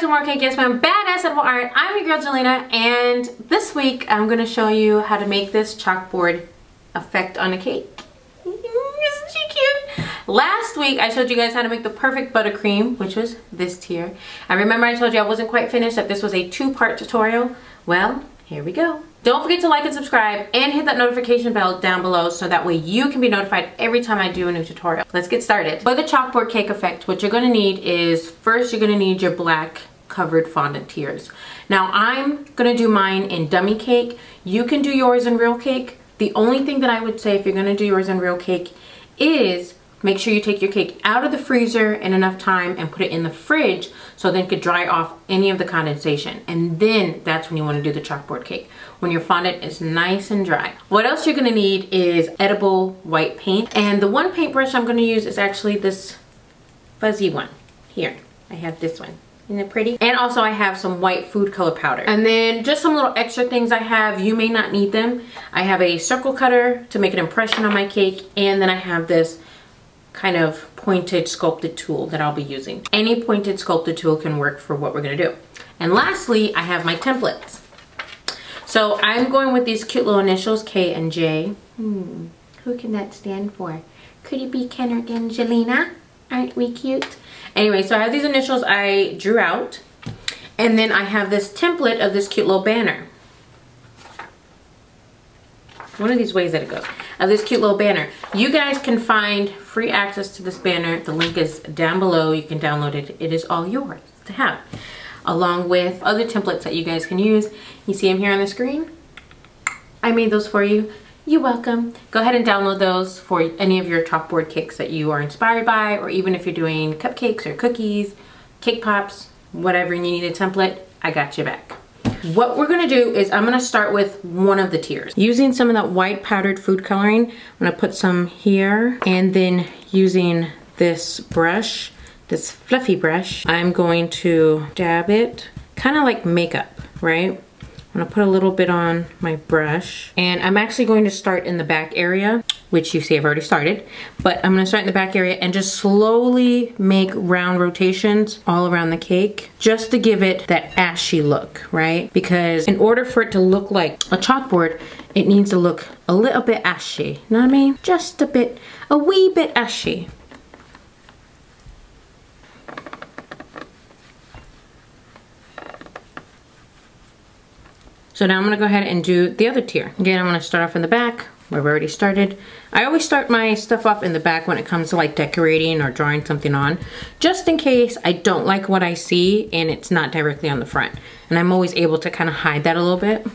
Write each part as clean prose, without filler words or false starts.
back to more cake. Yes, ma'am. Badass edible art. I'm your girl Jelena, and this week I'm going to show you how to make this chalkboard effect on a cake. Isn't she cute? Last week I showed you guys how to make the perfect buttercream, which was this tier. And remember I told you I wasn't quite finished, that this was a two-part tutorial. Well, here we go. Don't forget to like and subscribe and hit that notification bell down below so that way you can be notified every time I do a new tutorial. Let's get started. For the chalkboard cake effect, what you're gonna need is, first you're gonna need your black covered fondant tiers. Now I'm gonna do mine in dummy cake. You can do yours in real cake. The only thing that I would say if you're gonna do yours in real cake is make sure you take your cake out of the freezer in enough time and put it in the fridge so then it could dry off any of the condensation. And then that's when you want to do the chalkboard cake, when your fondant is nice and dry. What else you're gonna need is edible white paint. And the one paintbrush I'm gonna use is actually this fuzzy one. Here, I have this one. Isn't it pretty? And also I have some white food color powder. And then just some little extra things I have. You may not need them. I have a circle cutter to make an impression on my cake. And then I have this kind of pointed sculpted tool that I'll be using. Any pointed sculpted tool can work for what we're gonna do. And lastly, I have my templates. So I'm going with these cute little initials, K and J. Who can that stand for? Could it be Ken or Angelina? Aren't we cute? Anyway, so I have these initials I drew out. And then I have this template of this cute little banner. One of these ways that it goes. Of this cute little banner. You guys can find free access to this banner. The link is down below. You can download it. It is all yours to have. Along with other templates that you guys can use. You see them here on the screen? I made those for you. You're welcome. Go ahead and download those for any of your chalkboard cakes that you are inspired by, or even if you're doing cupcakes or cookies, cake pops, whatever, and you need a template, I got you back. What we're gonna do is I'm gonna start with one of the tiers. Using some of that white powdered food coloring, I'm gonna put some here, and then using this brush, this fluffy brush, I'm going to dab it, kind of like makeup, right? I'm gonna put a little bit on my brush, and I'm actually going to start in the back area, which you see I've already started, but I'm gonna start in the back area and just slowly make round rotations all around the cake, just to give it that ashy look, right? Because in order for it to look like a chalkboard, it needs to look a little bit ashy, you know what I mean? Just a bit, a wee bit ashy. So now I'm gonna go ahead and do the other tier. Again, I'm gonna start off in the back where we already started. I always start my stuff off in the back when it comes to like decorating or drawing something on, just in case I don't like what I see and it's not directly on the front. And I'm always able to kind of hide that a little bit.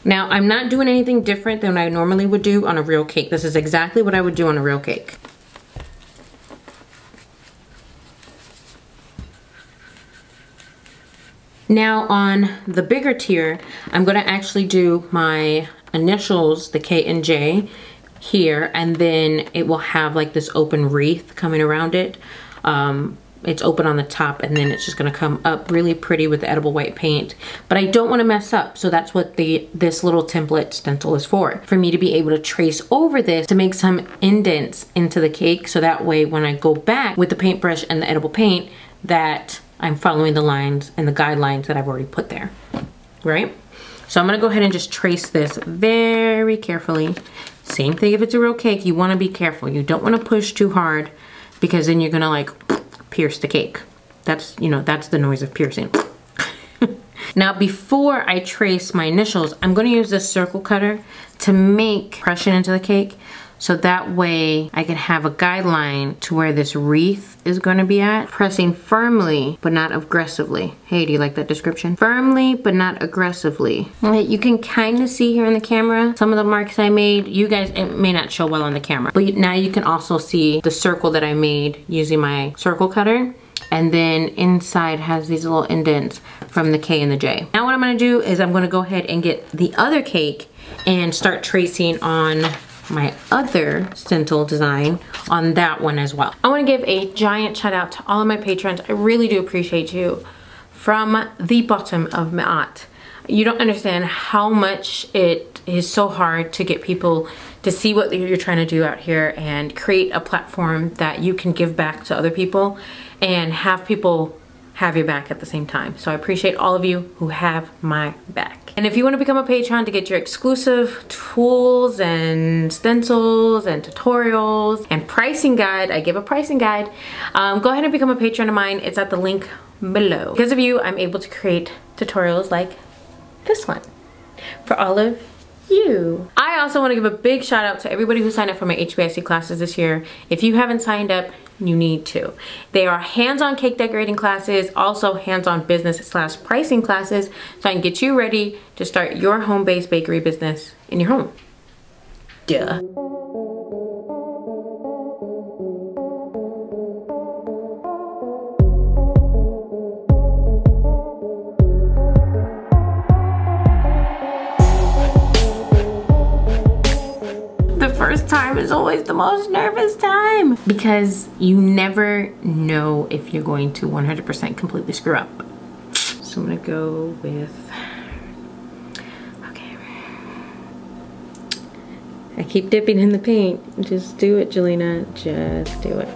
Now, I'm not doing anything different than I normally would do on a real cake. This is exactly what I would do on a real cake. Now on the bigger tier, I'm gonna actually do my initials, the K and J here, and then it will have like this open wreath coming around it. It's open on the top, and then it's just gonna come up really pretty with the edible white paint. But I don't wanna mess up, so that's what this little template stencil is for me to be able to trace over this to make some indents into the cake, so that way when I go back with the paintbrush and the edible paint, that I'm following the lines and the guidelines that I've already put there, right? So I'm gonna go ahead and just trace this very carefully. Same thing if it's a real cake, you wanna be careful. You don't wanna push too hard because then you're gonna like pierce the cake. That's, you know, that's the noise of piercing. Now before I trace my initials, I'm gonna use this circle cutter to make impression into the cake. So that way I can have a guideline to where this wreath is gonna be at. Pressing firmly, but not aggressively. Hey, do you like that description? Firmly, but not aggressively. You can kind of see here in the camera some of the marks I made. You guys, it may not show well on the camera, but now you can also see the circle that I made using my circle cutter. And then inside has these little indents from the K and the J. Now what I'm gonna do is I'm gonna go ahead and get the other cake and start tracing on my other stencil design on that one as well. I want to give a giant shout out to all of my patrons. I really do appreciate you from the bottom of my heart. You don't understand how much it is so hard to get people to see what you're trying to do out here and create a platform that you can give back to other people and have people have your back at the same time. So I appreciate all of you who have my back. And if you want to become a patron to get your exclusive tools and stencils and tutorials and pricing guide, I give a pricing guide, go ahead and become a patron of mine. It's at the link below. Because of you, I'm able to create tutorials like this one for all of you. I also want to give a big shout out to everybody who signed up for my HBIC classes this year. If you haven't signed up, you need to. They are hands-on cake decorating classes, also hands-on business/pricing classes, so I can get you ready to start your home-based bakery business in your home. Duh. First time is always the most nervous time because you never know if you're going to 100% completely screw up. So I'm gonna go with, okay. I keep dipping in the paint. Just do it, Jelena, just do it.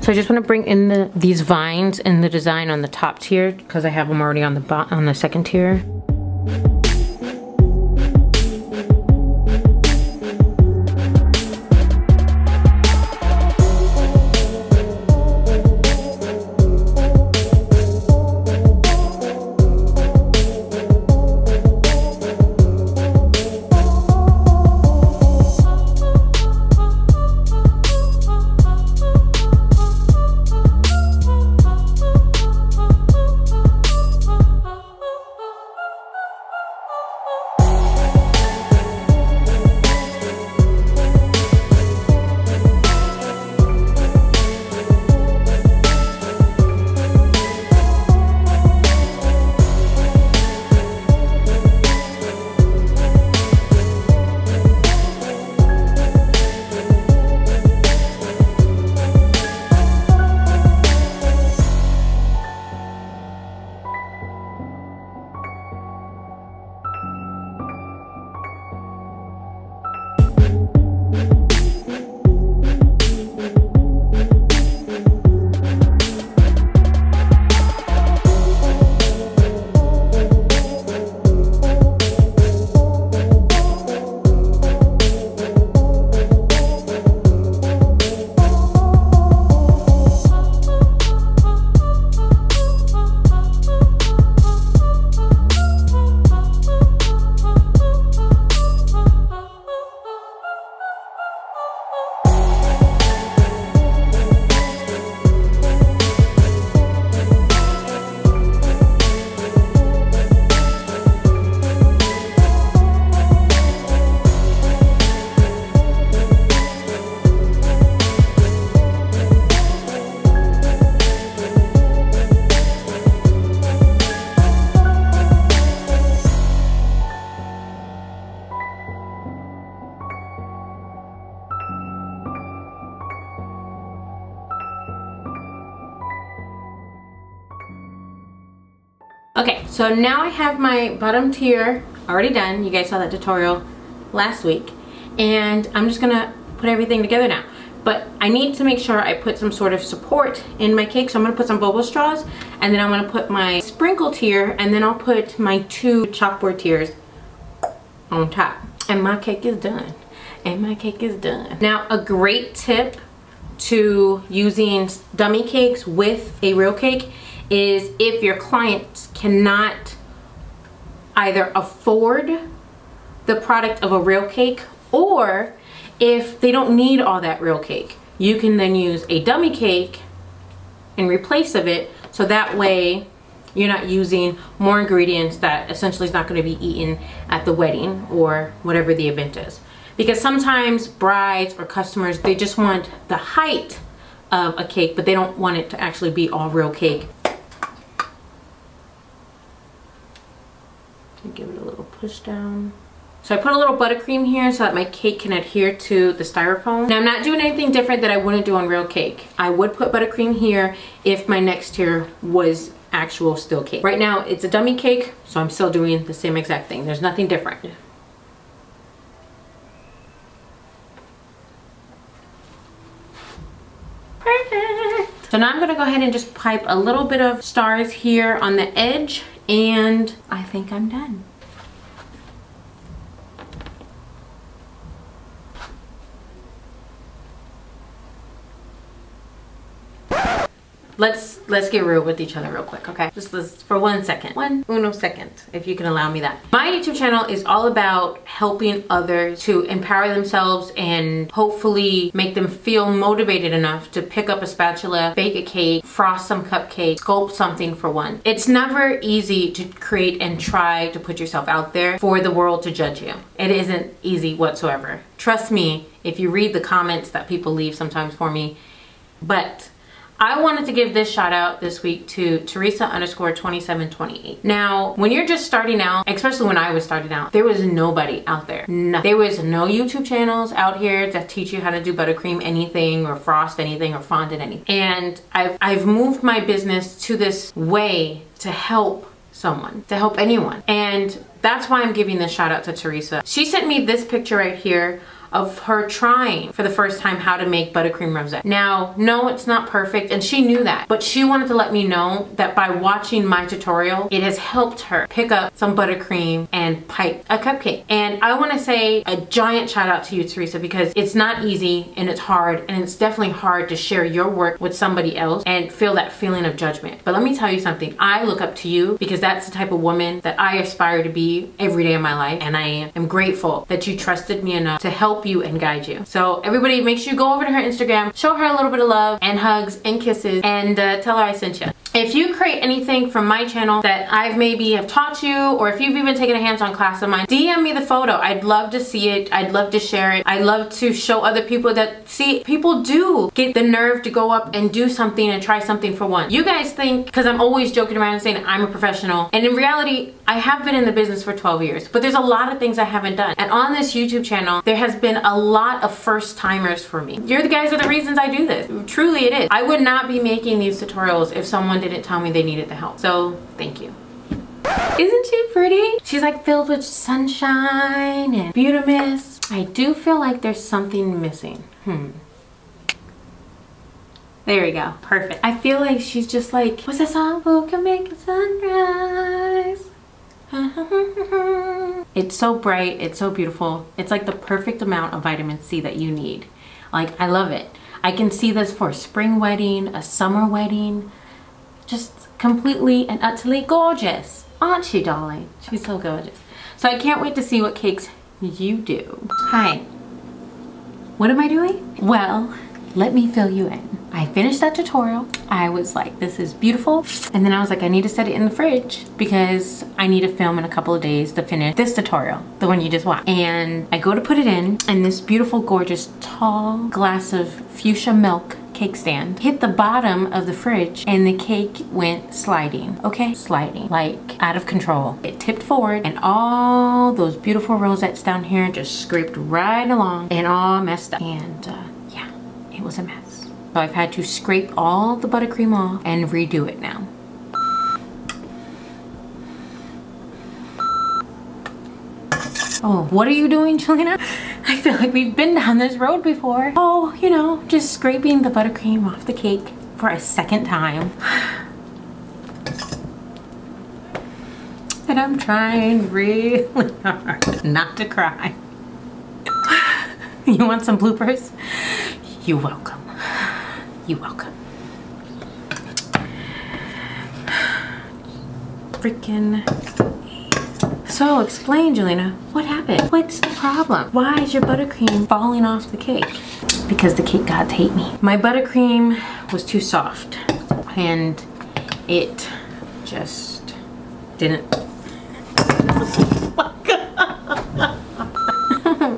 So I just want to bring in these vines and the design on the top tier because I have them already on the second tier. Okay, so now I have my bottom tier already done. You guys saw that tutorial last week. And I'm just gonna put everything together now. But I need to make sure I put some sort of support in my cake. So I'm gonna put some boba straws, and then I'm gonna put my sprinkle tier, and then I'll put my 2 chalkboard tiers on top. And my cake is done. And my cake is done. Now, a great tip to using dummy cakes with a real cake is if your clients cannot either afford the product of a real cake, or if they don't need all that real cake, you can then use a dummy cake in replace of it, so that way you're not using more ingredients that essentially is not going to be eaten at the wedding or whatever the event is. Because sometimes brides or customers, they just want the height of a cake, but they don't want it to actually be all real cake. Give it a little push down. So I put a little buttercream here so that my cake can adhere to the styrofoam. Now I'm not doing anything different that I wouldn't do on real cake. I would put buttercream here if my next tier was actual still cake. Right now it's a dummy cake, so I'm still doing the same exact thing. There's nothing different. Perfect. So now I'm gonna go ahead and just pipe a little bit of stars here on the edge, and I think I'm done. Let's get real with each other real quick, okay? Just for 1 second. Uno second, if you can allow me that. My YouTube channel is all about helping others to empower themselves and hopefully make them feel motivated enough to pick up a spatula, bake a cake, frost some cupcakes, sculpt something for one. It's never easy to create and try to put yourself out there for the world to judge you. It isn't easy whatsoever. Trust me, if you read the comments that people leave sometimes for me. But I wanted to give this shout out this week to Teresa_2728. Now, when you're just starting out, especially when I was starting out, there was nobody out there. There was no YouTube channels out here that teach you how to do buttercream anything or frost anything or fondant anything. And I've moved my business to this way to help someone, to help anyone. And that's why I'm giving this shout out to Teresa. She sent me this picture right here of her trying for the first time how to make buttercream rosette. Now, no, it's not perfect, and she knew that, but she wanted to let me know that by watching my tutorial, it has helped her pick up some buttercream and pipe a cupcake. And I want to say a giant shout out to you, Teresa, because it's not easy and it's hard, and it's definitely hard to share your work with somebody else and feel that feeling of judgment. But let me tell you something, I look up to you because that's the type of woman that I aspire to be every day of my life, and I am grateful that you trusted me enough to help you and guide you. So everybody, make sure you go over to her Instagram, show her a little bit of love and hugs and kisses, and tell her I sent you. If you create anything from my channel that I've maybe have taught you, or if you've even taken a hands-on class of mine, DM me the photo. I'd love to see it. I'd love to share it. I'd love to show other people that, see, people do get the nerve to go up and do something and try something for one. You guys think, because I'm always joking around and saying I'm a professional, and in reality, I have been in the business for 12 years, but there's a lot of things I haven't done. And on this YouTube channel, there has been a lot of first timers for me. You're the guys are the reasons I do this. Truly it is. I would not be making these tutorials if someone didn't tell me they needed the help. So thank you. Isn't she pretty? She's like filled with sunshine and beauty mist. I do feel like there's something missing. There we go. Perfect. I feel like she's just like, what's that song? Who can make a sunrise? It's so bright, it's so beautiful. It's like the perfect amount of vitamin C that you need. Like, I love it. I can see this for a spring wedding, a summer wedding. Just completely and utterly gorgeous. Aren't she, darling? She's so gorgeous. So I can't wait to see what cakes you do. Hi. What am I doing? Well, let me fill you in. I finished that tutorial. I was like, this is beautiful. And then I was like, I need to set it in the fridge because I need to film in a couple of days to finish this tutorial, the one you just watched. And I go to put it in, and this beautiful, gorgeous, tall glass of fuchsia milk cake stand hit the bottom of the fridge, and the cake went sliding, okay? Sliding, like out of control. It tipped forward, and all those beautiful rosettes down here just scraped right along and all messed up. And yeah, it was a mess. So I've had to scrape all the buttercream off and redo it now. Oh, what are you doing, Juliana? I feel like we've been down this road before. Oh, you know, just scraping the buttercream off the cake for a second time. And I'm trying really hard not to cry. You want some bloopers? You're welcome. You're welcome. Freaking. So explain, Jelena, what happened? What's the problem? Why is your buttercream falling off the cake? Because the cake gods hate me. My buttercream was too soft and it just didn't.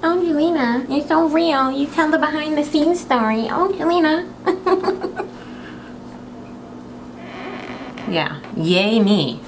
Oh, Jelena, you're so real. You tell the behind the scenes story. Oh, Jelena. Yeah, yay me.